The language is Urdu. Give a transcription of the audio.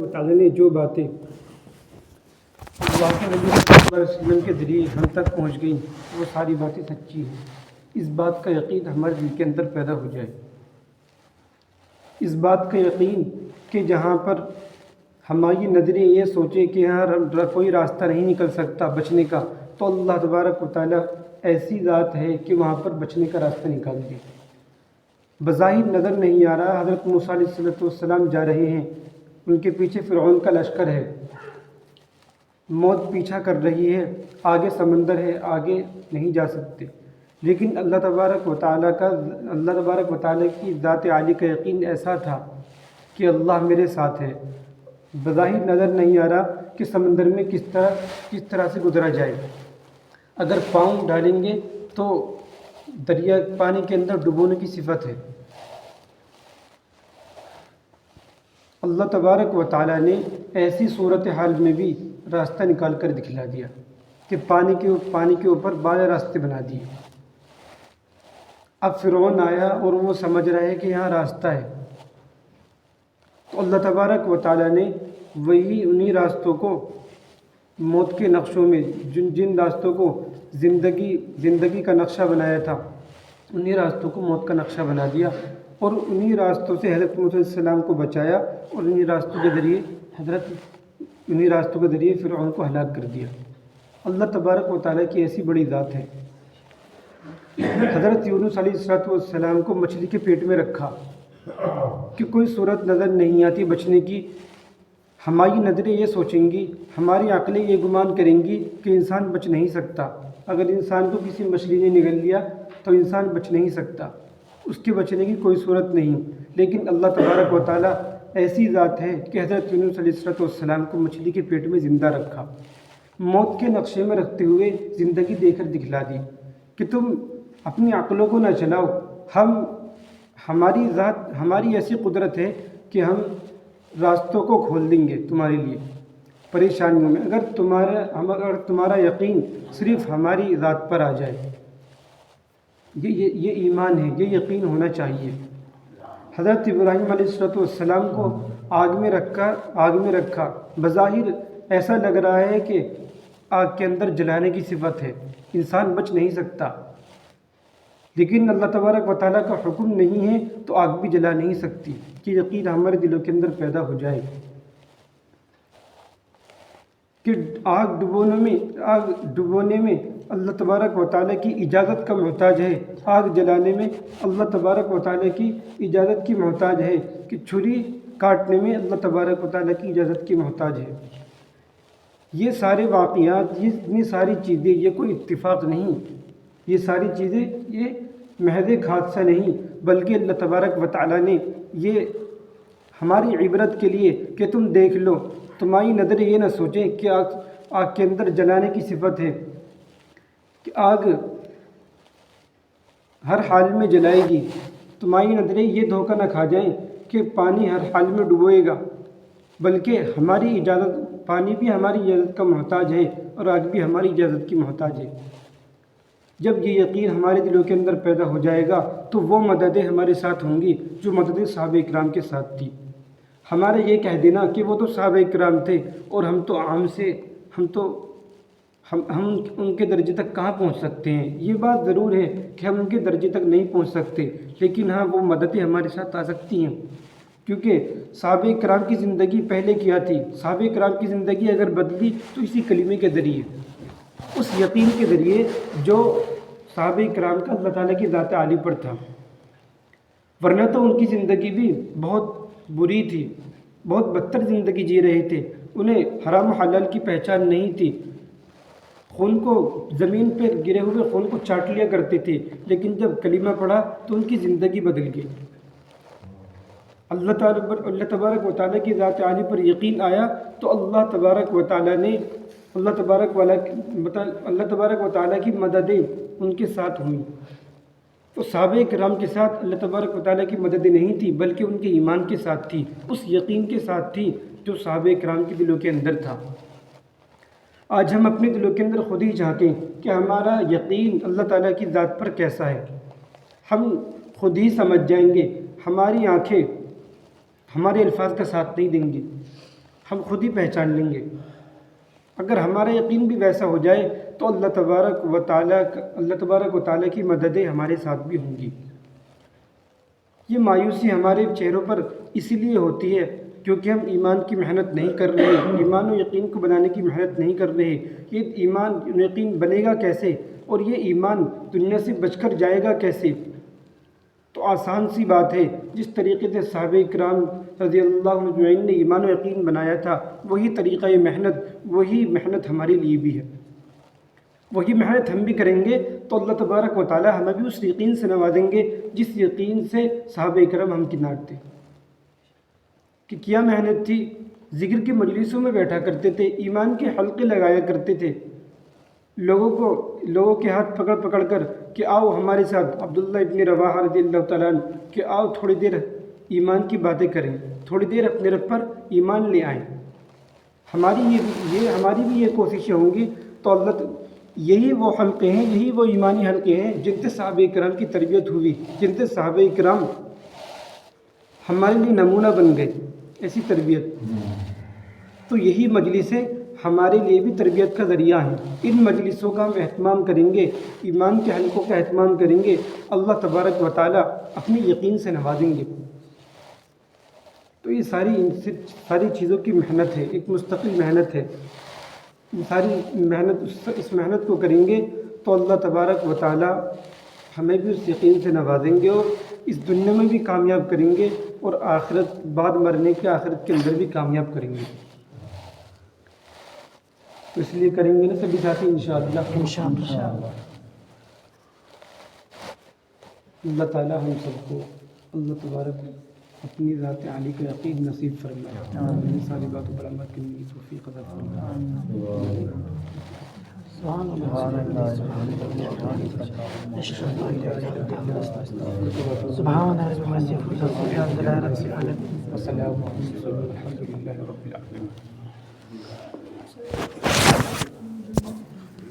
تعالیٰ نے جو باتیں اللہ کے نبی صلی اللہ علیہ وسلم کے ذریعے ہم تک پہنچ گئیں وہ ساری باتیں سچی ہیں۔ اس بات کا یقین ہمارے دل کے اندر پیدا ہو جائے، اس بات کا یقین کہ جہاں پر ہماری نظریں یہ سوچیں کہ یہاں کوئی راستہ نہیں نکل سکتا بچنے کا، تو اللہ تبارک و تعالیٰ ایسی ذات ہے کہ وہاں پر بچنے کا راستہ نکال دے۔ بظاہر نظر نہیں آ رہا، حضرت موسیٰ علیہ السلام جا رہے ہیں، ان کے پیچھے فرعون کا لشکر ہے، موت پیچھا کر رہی ہے، آگے سمندر ہے، آگے نہیں جا سکتے، لیکن اللہ تبارک و تعالیٰ کی ذات عالی کا یقین ایسا تھا کہ اللہ میرے ساتھ ہے۔ بظاہر نظر نہیں آ رہا کہ سمندر میں کس طرح سے گزرا جائے، اگر پاؤں ڈالیں گے تو دریا پانی کے اندر ڈبونے کی صفت ہے۔ اللہ تبارک و تعالیٰ نے ایسی صورتحال میں بھی راستہ نکال کر دکھلا دیا کہ پانی کے اوپر بارہ راستے بنا دیے۔ اب فرعون آیا اور وہ سمجھ رہا ہے کہ یہاں راستہ ہے، تو اللہ تبارک و تعالیٰ نے انہی راستوں کو موت کے نقشوں میں جن راستوں کو زندگی کا نقشہ بنایا تھا، انہی راستوں کو موت کا نقشہ بنا دیا، اور انہی راستوں سے حضرت موسیٰ علیہ السلام کو بچایا، اور انہی راستوں کے ذریعے فرعون کو ہلاک کر دیا۔ اللہ تبارک و تعالیٰ کی ایسی بڑی ذات ہے۔ حضرت یونس علیہ السلام کو مچھلی کے پیٹ میں رکھا کہ کوئی صورت نظر نہیں آتی بچنے کی، ہماری نظریں یہ سوچیں گی، ہماری عقلیں یہ گمان کریں گی کہ انسان بچ نہیں سکتا، اگر انسان کو کسی مچھلی نے نگل لیا تو انسان بچ نہیں سکتا، اس کے بچنے کی کوئی صورت نہیں، لیکن اللہ تبارک و تعالیٰ ایسی ذات ہے کہ حضرت یونس علیہ السلام کو مچھلی کے پیٹ میں زندہ رکھا، موت کے نقشے میں رکھتے ہوئے زندگی دے کر دکھلا دی کہ تم اپنی عقلوں کو نہ چلاؤ، ہماری ایسی قدرت ہے کہ ہم راستوں کو کھول دیں گے تمہارے لیے پریشانیوں میں، اگر تمہارا یقین صرف ہماری ذات پر آ جائے۔ یہ ایمان ہے، یہ یقین ہونا چاہیے۔ حضرت ابراہیم علیہ السلام کو آگ میں رکھا، بظاہر ایسا لگ رہا ہے کہ آگ کے اندر جلانے کی صفت ہے، انسان بچ نہیں سکتا، لیکن اللہ تبارک و تعالیٰ کا حکم نہیں ہے تو آگ بھی جلا نہیں سکتی، کہ یقین ہمارے دلوں کے اندر پیدا ہو جائے کہ آگ ڈبونے میں اللہ تبارک و تعالیٰ کی اجازت کا محتاج ہے، آگ جلانے میں اللہ تبارک و تعالیٰ کی اجازت کی محتاج ہے، کہ چھری کاٹنے میں اللہ تبارک و تعالیٰ کی اجازت کی محتاج ہے۔ یہ سارے واقعات، یہ ساری چیزیں، یہ کوئی اتفاق نہیں، یہ ساری چیزیں یہ محض ایک حادثہ نہیں، بلکہ اللہ تبارک و تعالیٰ نے یہ ہماری عبرت کے لیے کہ تم دیکھ لو، تمہاری نظریں یہ نہ سوچیں کہ آگ کے اندر جلانے کی صفت ہے، کہ آگ ہر حال میں جلائے گی، تمہاری نظریں یہ دھوکہ نہ کھا جائیں کہ پانی ہر حال میں ڈبوئے گا، بلکہ پانی بھی ہماری اجازت کا محتاج ہے، اور آگ بھی ہماری اجازت کی محتاج ہے۔ جب یہ یقین ہمارے دلوں کے اندر پیدا ہو جائے گا تو وہ مددیں ہمارے ساتھ ہوں گی جو مددیں صحابہ اکرام کے ساتھ تھی۔ ہمارا یہ کہہ دینا کہ وہ تو صحابہ اکرام تھے اور ہم ان کے درجے تک کہاں پہنچ سکتے ہیں، یہ بات ضرور ہے کہ ہم ان کے درجے تک نہیں پہنچ سکتے، لیکن ہاں وہ مددیں ہمارے ساتھ آ سکتی ہیں، کیونکہ صحابہ اکرام کی زندگی پہلے کیا تھی، صحابہ اکرام کی زندگی اگر بدلی تو اسی کلمے کے ذریعے، اس یقین کے ذریعے جو صحابہ اکرام کا اللہ تعالیٰ کی ذات عالی پر تھا، ورنہ تو ان کی زندگی بھی بہت بری تھی، بہت بدتر زندگی جی رہے تھے، انہیں حرام و حلال کی پہچان نہیں تھی، خون کو زمین پہ گرے ہوئے خون کو چاٹ لیا کرتے تھے، لیکن جب کلمہ پڑھا تو ان کی زندگی بدل گئی۔ اللہ تبارک و تعالیٰ کی ذات عالی پر یقین آیا تو اللہ تبارک و تعالیٰ کی مددیں ان کے ساتھ ہوئیں۔ تو صحابہ کرام کے ساتھ اللہ تبارک و تعالیٰ کی مددیں نہیں تھی، بلکہ ان کے ایمان کے ساتھ تھی، اس یقین کے ساتھ تھی جو صحابہ کرام کے دلوں کے اندر تھا۔ آج ہم اپنے دلوں کے اندر خود ہی جھانکیں کہ ہمارا یقین اللہ تعالیٰ کی ذات پر کیسا ہے، ہم خود ہی سمجھ جائیں گے، ہماری آنکھیں ہمارے الفاظ کا ساتھ نہیں دیں گی، ہم خود ہی پہچان لیں گے۔ اگر ہمارا یقین بھی ویسا ہو جائے تو اللہ تبارک و تعالیٰ کی مددیں ہمارے ساتھ بھی ہوں گی۔ یہ مایوسی ہمارے چہروں پر اسی لیے ہوتی ہے کیونکہ ہم ایمان کی محنت نہیں کر رہے، ایمان و یقین کو بنانے کی محنت نہیں کر رہے۔ یہ ایمان و یقین بنے گا کیسے اور یہ ایمان دنیا سے بچ کر جائے گا کیسے؟ تو آسان سی بات ہے، جس طریقے سے صحابہ کرام رضی اللہ عنہ اجمعین نے ایمان و یقین بنایا تھا، وہی طریقہ وہی محنت ہمارے لیے بھی ہے۔ وہی محنت ہم بھی کریں گے تو اللہ تبارک و تعالی ہمیں بھی اس یقین سے نوازیں گے جس یقین سے صحابہ کرام ہم کنارتے کہ کیا محنت تھی، ذکر کی مجلسوں میں بیٹھا کرتے تھے، ایمان کے حلقے لگایا کرتے تھے، لوگوں کے ہاتھ پکڑ پکڑ کر کہ آؤ ہمارے ساتھ، عبداللہ ابن رواحہ رضی اللہ تعالیٰ عنہ کہ آؤ تھوڑی دیر ایمان کی باتیں کریں، تھوڑی دیر اپنے رب پر ایمان لے آئیں۔ ہماری بھی یہ کوششیں ہوں گی تو یہی وہ حلقے ہیں، یہی وہ ایمانی حلقے ہیں جن سے صحابہ کرام کی تربیت ہوئی، جن سے صحابہ کرام ہمارے لیے نمونہ بن گئے ایسی تربیت۔ تو یہی مجلسیں ہمارے لیے بھی تربیت کا ذریعہ ہیں۔ ان مجلسوں کا ہم اہتمام کریں گے، ایمان کے حلقوں کا اہتمام کریں گے، اللہ تبارک و تعالیٰ اپنے یقین سے نوازیں گے۔ تو یہ ساری چیزوں کی محنت ہے، ایک مستقل محنت ہے۔ اس محنت کو کریں گے تو اللہ تبارک و تعالیٰ ہمیں بھی اس یقین سے نوازیں گے اور اس دنیا میں بھی کامیاب کریں گے اور آخرت، بعد مرنے کے آخرت کے اندر بھی کامیاب کریں گے۔ تو اس لیے کریں گے نا سبھی ساتھی انشاءاللہ۔ اللہ تعالیٰ ہم سب کو اللہ تبارک اپنی ذات عالی کا یقین نصیب فرمائے، ان ساری باتوں پر عمل کرنے کی توفیق عطا فرمائے۔ سبحان اللہ الحمد للہ رب العالمین۔